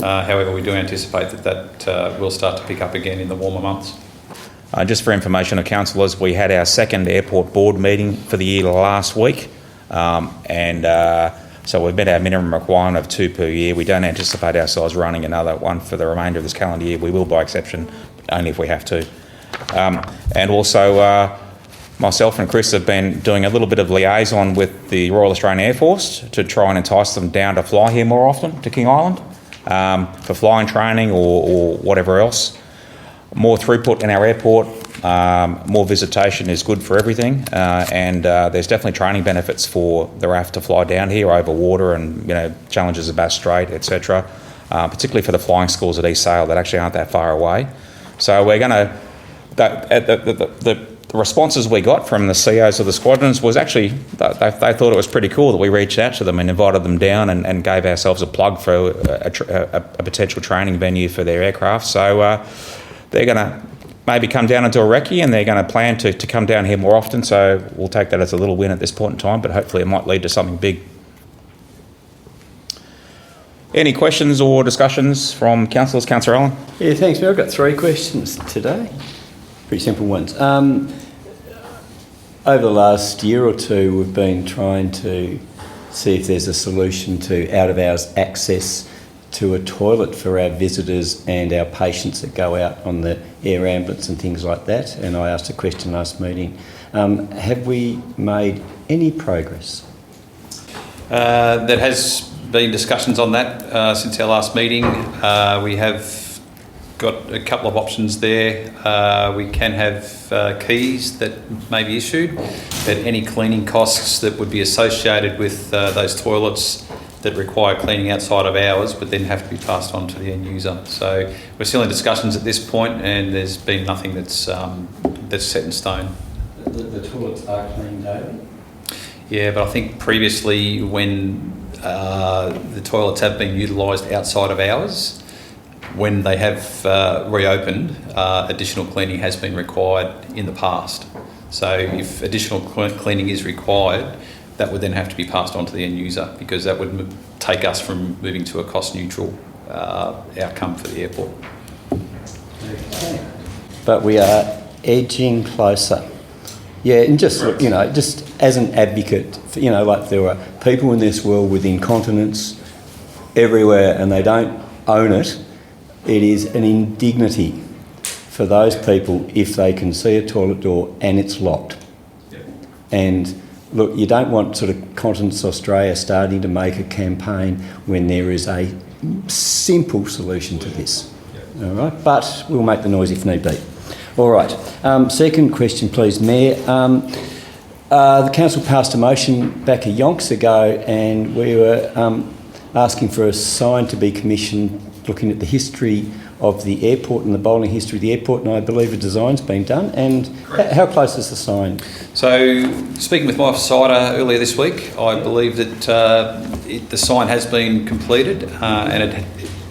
However, we do anticipate that will start to pick up again in the warmer months. Just for information of councillors, we had our second airport board meeting for the year last week. So we've met our minimum requirement of 2 per year. We don't anticipate ourselves running another one for the remainder of this calendar year. We will by exception, only if we have to. And also myself and Chris have been doing a little bit of liaison with the Royal Australian Air Force to try and entice them down to fly here more often to King Island for flying training or whatever else. More throughput in our airport, more visitation is good for everything, and there's definitely training benefits for the RAF to fly down here over water and challenges of Bass Strait, etc. Particularly for the flying schools at East Sale that actually aren't that far away. So we're going to the responses we got from the CEOs of the squadrons was actually they thought it was pretty cool that we reached out to them and invited them down and gave ourselves a plug for a potential training venue for their aircraft. So they're going to maybe come down and do a recce, and they're going to plan to come down here more often. So we'll take that as a little win at this point in time, but hopefully it might lead to something big. Any questions or discussions from councillors? Councillor Allen? Yeah, thanks, Mayor. I've got 3 questions today. Pretty simple ones. Over the last year or two, we've been trying to see if there's a solution to out-of-hours access to a toilet for our visitors and our patients that go out on the air ambulance and things like that. And I asked a question last meeting. Have we made any progress? There has been discussions on that since our last meeting. We have got a couple of options there. We can have keys that may be issued, but any cleaning costs that would be associated with those toilets that require cleaning outside of hours would then have to be passed on to the end user. So we're still in discussions at this point, and there's been nothing that's set in stone. The toilets are cleaned daily? Yeah, but I think previously when the toilets have been utilised outside of hours, when they have reopened, additional cleaning has been required in the past. So if additional cleaning is required, that would then have to be passed on to the end user, because that would take us from moving to a cost-neutral outcome for the airport. Okay. But we are edging closer. Yeah, and just as an advocate, like there are people in this world with incontinence everywhere and they don't own it. It is an indignity for those people if they can see a toilet door and it's locked. And look, you don't want sort of Continence Australia starting to make a campaign when there is a simple solution to this. All right, but we'll make the noise if need be. All right. Second question, please, Mayor. The council passed a motion back a yonks ago, and we were asking for a sign to be commissioned looking at the history of the airport and the bowling history of the airport, and I believe a design's been done. And how close is the sign? So, speaking with my cider earlier this week, I believe that the sign has been completed, and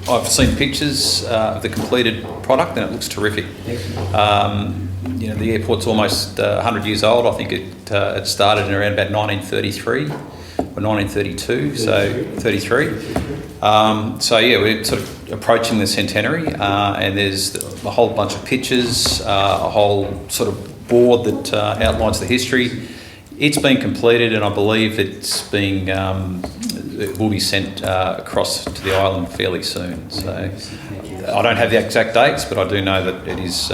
I've seen pictures of the completed product, and it looks terrific. The airport's almost 100 years old. I think it started in around about 1933 or 1932, so 33. We're sort of approaching the centenary, and there's a whole bunch of pictures, a whole sort of board that outlines the history. It's been completed, and I believe it will be sent across to the island fairly soon. So I don't have the exact dates, but I do know that it is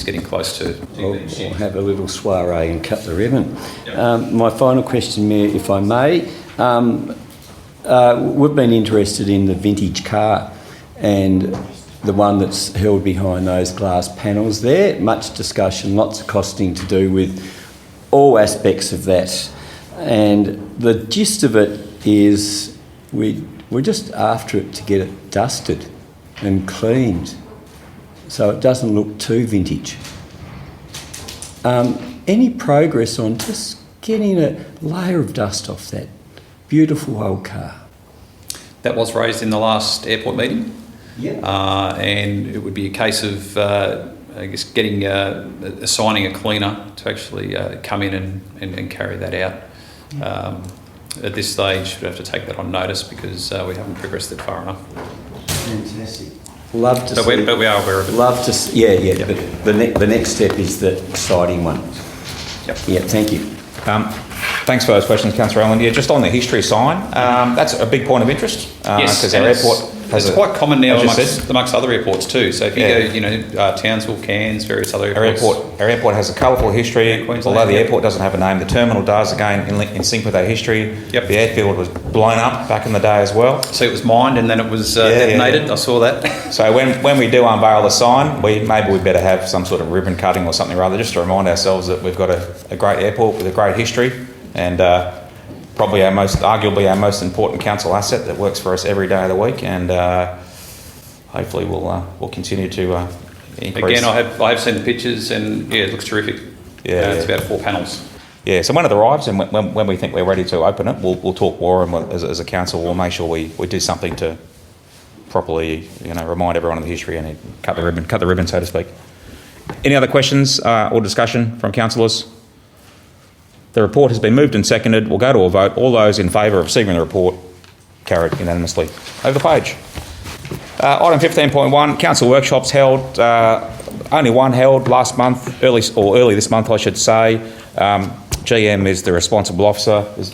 getting close to. We'll have a little soiree and cut the ribbon. My final question, Mayor, if I may. We've been interested in the vintage car and the one that's held behind those glass panels there. Much discussion, lots of costing to do with all aspects of that. And the gist of it is we're just after it to get it dusted and cleaned so it doesn't look too vintage. Any progress on just getting a layer of dust off that beautiful old car? That was raised in the last airport meeting. Yeah. And it would be a case of, assigning a cleaner to actually come in and carry that out. At this stage, we have to take that on notice because we haven't progressed it far enough. Fantastic. Love to but we are aware of it. Love to see, yeah. But the next step is the exciting one. Yep. Yeah, thank you. Thanks for those questions, Councillor Allen. Yeah, just on the history sign, that's a big point of interest. Yes, because our airport has it's quite common now as amongst other airports too. So if you go, Townsville, Cairns, various other airports. Our airport has a colourful history. Queensland, although the airport doesn't have a name, the terminal does, again, in sync with our history. Yep. The airfield was blown up back in the day as well. So it was mined and then it was detonated. I saw that. So when we do unveil the sign, maybe we better have some sort of ribbon cutting or something rather, just to remind ourselves that we've got a great airport with a great history and probably arguably our most important council asset that works for us every day of the week, and hopefully we'll continue to increase. Again, I have seen the pictures, and it looks terrific. It's about 4 panels. Yeah, so when it arrives and when we think we're ready to open it, we'll talk more, and as a council we'll make sure we do something to properly remind everyone of the history and cut the ribbon, so to speak. Any other questions or discussion from councillors? The report has been moved and seconded. We'll go to a vote. All those in favour of receiving the report, carried unanimously. Over the page. Item 15.1, council workshops held. Only one held last month, early this month, I should say. GM is the responsible officer. Is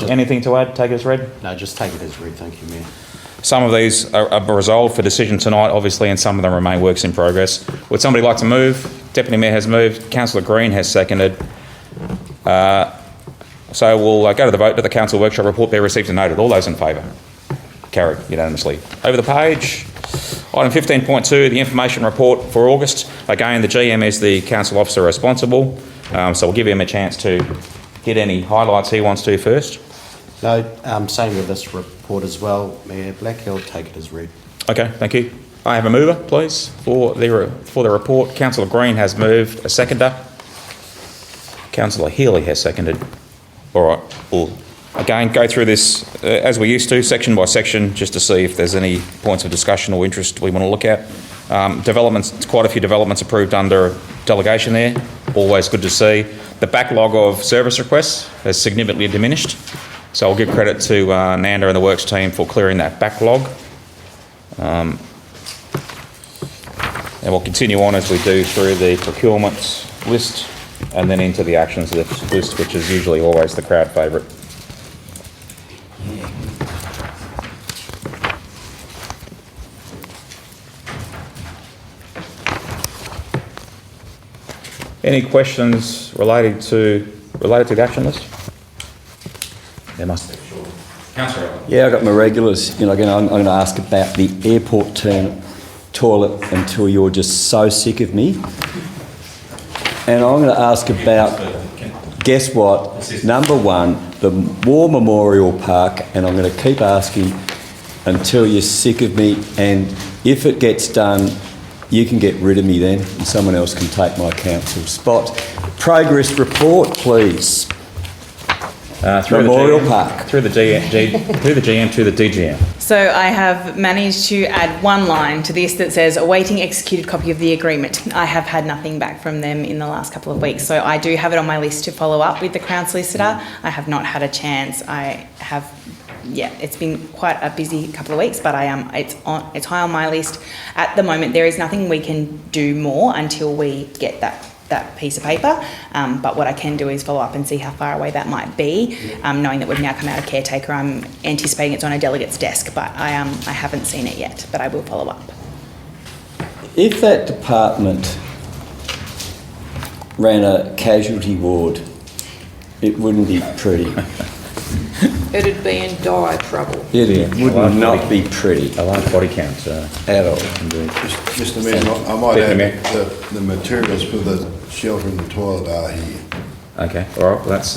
anything to add? Take it as read? No, just take it as read. Thank you, Mayor. Some of these are resolved for decision tonight, obviously, and some of them remain works in progress. Would somebody like to move? Deputy Mayor has moved. Councillor Green has seconded. So we'll go to the vote. To the council workshop report be received and noted. All those in favour? Carried unanimously. Over the page. Item 15.2, the information report for August. Again, the GM is the council officer responsible. So we'll give him a chance to get any highlights he wants to first. No, same with this report as well, Mayor Blackhill. Take it as read. Okay, thank you. I have a mover, please, for the report. Councillor Green has moved. A seconder. Councillor Healy has seconded. All right, we'll again go through this as we used to, section by section, just to see if there's any points of discussion or interest we want to look at. Developments, quite a few developments approved under delegation there. Always good to see. The backlog of service requests has significantly diminished. So I'll give credit to Nanda and the works team for clearing that backlog. And we'll continue on as we do through the procurement list and then into the actions list, which is usually always the crowd favourite. Any questions related to the action list? There must be. Councillor Allen. Yeah, I got my regulars. I'm going to ask about the airport toilet until you're just so sick of me. And I'm going to ask about, guess what? Number one, the War Memorial Park, and I'm going to keep asking until you're sick of me. And if it gets done, you can get rid of me then, and someone else can take my council spot. Progress report, please. Memorial Park. Through the GM to the DGM. So I have managed to add one line to this that says awaiting executed copy of the agreement. I have had nothing back from them in the last couple of weeks, so I do have it on my list to follow up with the Crown Solicitor. I have not had a chance. It's been quite a busy couple of weeks, but it's high on my list. At the moment, there is nothing we can do more until we get that piece of paper, but what I can do is follow up and see how far away that might be. Knowing that we've now come out of caretaker, I'm anticipating it's on a delegate's desk, but I haven't seen it yet, but I will follow up. If that department ran a casualty ward, it wouldn't be pretty. It'd be in dire trouble. It would not be pretty A large body count. at all. Mr Mayor, I might add the materials for the shelter and the toilet are here. Okay, all right, well, that's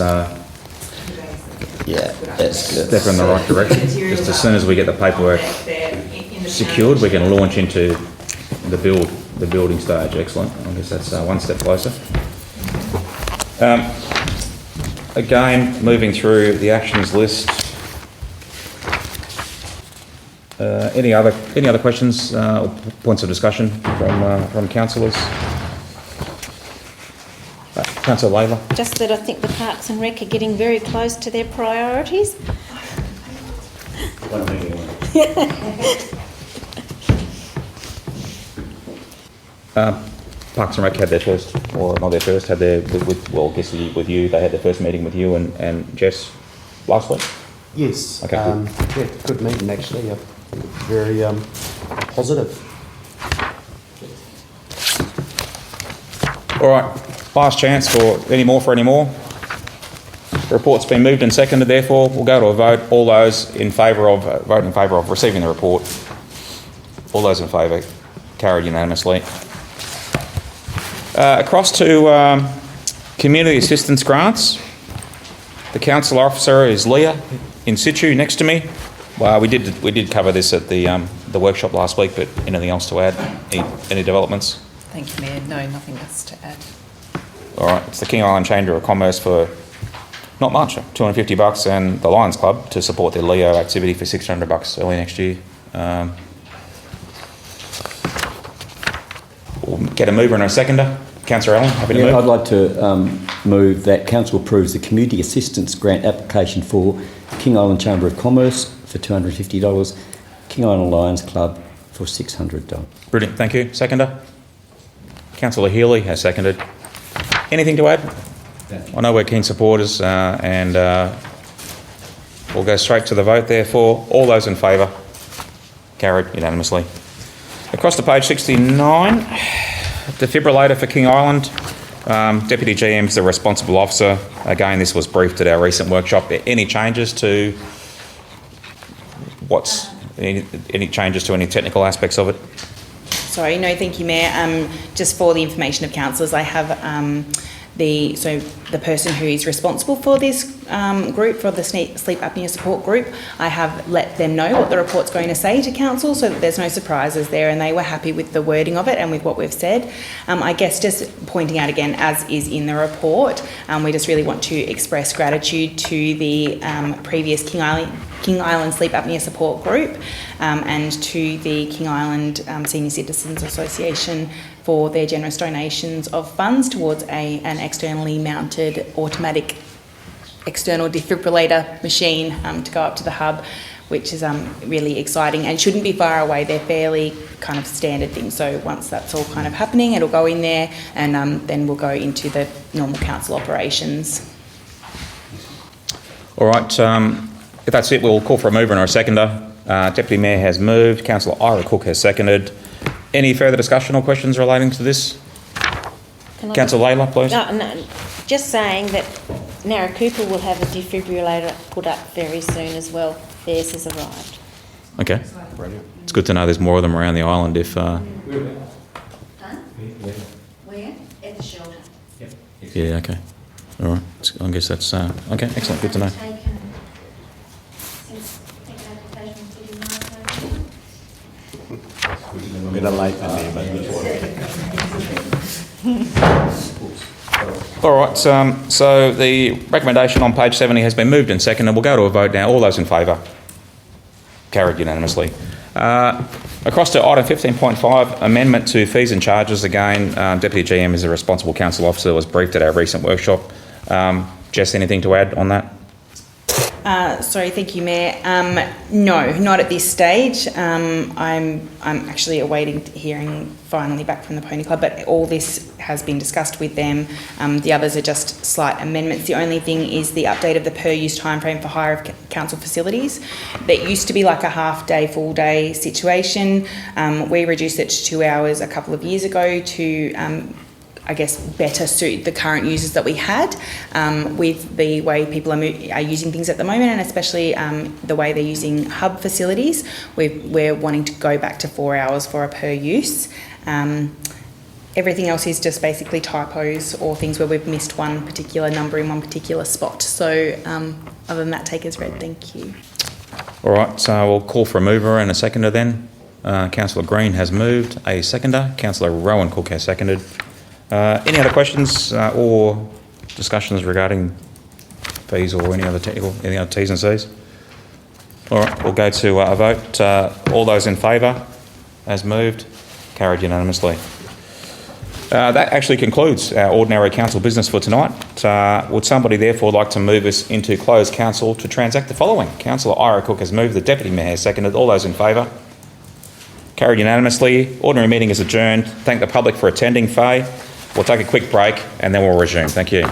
Yeah, that's good. step in the right direction. Just as soon as we get the paperwork secured, we can launch into the building stage. Excellent. I guess that's one step closer. Again, moving through the actions list. Any other questions or points of discussion from councillors? Councillor Layla. Just that I think the Parks and Rec are getting very close to their priorities. Parks and Rec had their first, or not their first, had their, with you, they had their first meeting with you and Jess last week? Yes. Okay, good. Yeah, good meeting actually. Very positive. All right, last chance for any more. The report's been moved and seconded, therefore we'll go to a vote. All those in favour of, vote in favour of receiving the report. All those in favour, carried unanimously. Across to community assistance grants. The council officer is Leah in situ next to me. Well, we did cover this at the workshop last week, but anything else to add? Any developments? Thank you, Mayor. No, nothing else to add. All right, it's the King Island Chamber of Commerce for not much, $250, and the Lions Club to support their Leo activity for $600 early next year. We'll get a mover and a seconder. Councillor Allen, happy to move. I'd like to move that council approves the community assistance grant application for King Island Chamber of Commerce for $250, King Island Lions Club for $600. Brilliant, thank you. Seconder? Councillor Healy has seconded. Anything to add? I know we're keen supporters and we'll go straight to the vote therefore. All those in favour? Carried unanimously. Across to page 69, defibrillator for King Island. Deputy GM's the responsible officer. Again, this was briefed at our recent workshop. Any changes to any changes to any technical aspects of it? Sorry, no, thank you, Mayor. Just for the information of councillors, I have the person who is responsible for this group, for the sleep apnea support group, I have let them know what the report's going to say to council so that there's no surprises there, and they were happy with the wording of it and with what we've said. I guess just pointing out again, as is in the report, we just really want to express gratitude to the previous King Island Sleep Apnea Support Group and to the King Island Senior Citizens Association for their generous donations of funds towards an externally mounted automatic external defibrillator machine to go up to the hub, which is really exciting and shouldn't be far away. They're fairly kind of standard things. So once that's all kind of happening, it'll go in there and then we'll go into the normal council operations. All right, if that's it, we'll call for a mover and a seconder. Deputy Mayor has moved. Councillor Ira Cook has seconded. Any further discussion or questions relating to this? Councillor Layla, please. No, just saying that Narracoopa will have a defibrillator put up very soon as well. Theirs has arrived. Okay. It's good to know there's more of them around the island if... Where? At the shelter. Yeah, okay. All right. I guess that's... okay, excellent. Good to know. Better late than never. All right, so the recommendation on page 70 has been moved and seconded. We'll go to a vote now. All those in favour? Carried unanimously. Across to item 15.5, amendment to fees and charges. Again, Deputy GM is a responsible council officer, was briefed at our recent workshop. Jess, anything to add on that? Sorry, thank you, Mayor. No, not at this stage. I'm actually awaiting hearing finally back from the Pony Club, but all this has been discussed with them. The others are just slight amendments. The only thing is the update of the per-use timeframe for hire of council facilities. That used to be like a half-day, full-day situation. We reduced it to 2 hours a couple of years ago to I guess, better suit the current users that we had with the way people are using things at the moment, and especially the way they're using hub facilities. We're wanting to go back to 4 hours for a per use. Everything else is just basically typos or things where we've missed one particular number in one particular spot. So other than that, take as read. Thank you. All right, so we'll call for a mover and a seconder then. Councillor Green has moved, a seconder. Councillor Rowan Cook has seconded. Any other questions or discussions regarding fees or any other T's and C's? All right, we'll go to a vote. All those in favour, as moved, carried unanimously. That actually concludes our ordinary council business for tonight. Would somebody therefore like to move us into closed council to transact the following? Councillor Ira Cook has moved, the Deputy Mayor has seconded. All those in favour? Carried unanimously. Ordinary meeting is adjourned. Thank the public for attending. Faye, we'll take a quick break and then we'll resume. Thank you.